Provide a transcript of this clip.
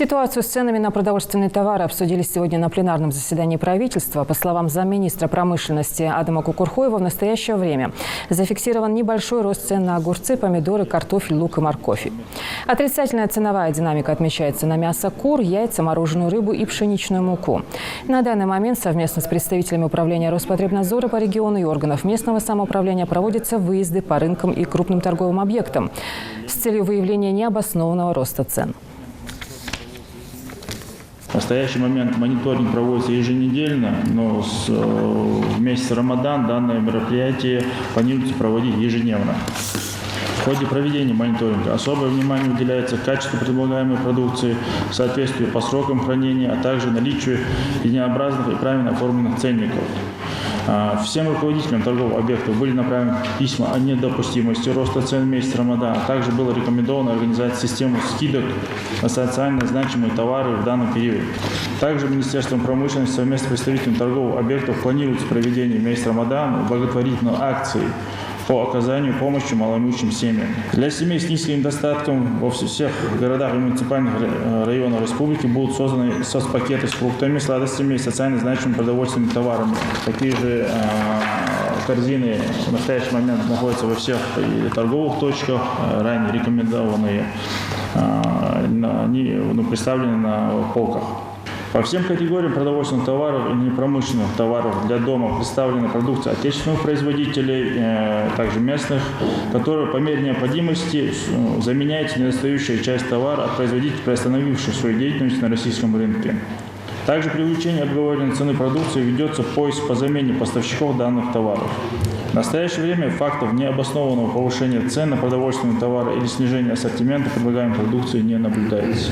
Ситуацию с ценами на продовольственные товары обсудили сегодня на пленарном заседании правительства. По словам замминистра промышленности Адама Кукурхоева, в настоящее время зафиксирован небольшой рост цен на огурцы, помидоры, картофель, лук и морковь. Отрицательная ценовая динамика отмечается на мясо кур, яйца, мороженую рыбу и пшеничную муку. На данный момент совместно с представителями управления Роспотребнадзора по региону и органов местного самоуправления проводятся выезды по рынкам и крупным торговым объектам с целью выявления необоснованного роста цен. В настоящий момент мониторинг проводится еженедельно, но в месяц Рамадан данное мероприятие планируется проводить ежедневно. В ходе проведения мониторинга особое внимание уделяется качеству предлагаемой продукции, соответствию по срокам хранения, а также наличию единообразных и правильно оформленных ценников. Всем руководителям торговых объектов были направлены письма о недопустимости роста цен в месяц Рамадан, а также было рекомендовано организовать систему скидок на социально значимые товары в данный период. Также Министерством промышленности совместно с представителями торговых объектов планируется проведение в месяц Рамадан благотворительной акции по оказанию помощи малоимущим семьям. Для семей с низким достатком во всех городах и муниципальных районах республики будут созданы соцпакеты с фруктами, сладостями и социально значимыми продовольственными товарами. Такие же корзины в настоящий момент находятся во всех торговых точках, ранее рекомендованные, они представлены на полках. По всем категориям продовольственных товаров и непромышленных товаров для дома представлена продукция отечественных производителей, также местных, которые по мере необходимости заменяет недостающая часть товара от производителей, приостановивших свою деятельность на российском рынке. Также при увеличении обговоренной цены продукции ведется поиск по замене поставщиков данных товаров. В настоящее время фактов необоснованного повышения цен на продовольственные товары или снижения ассортимента предлагаемой продукции не наблюдается.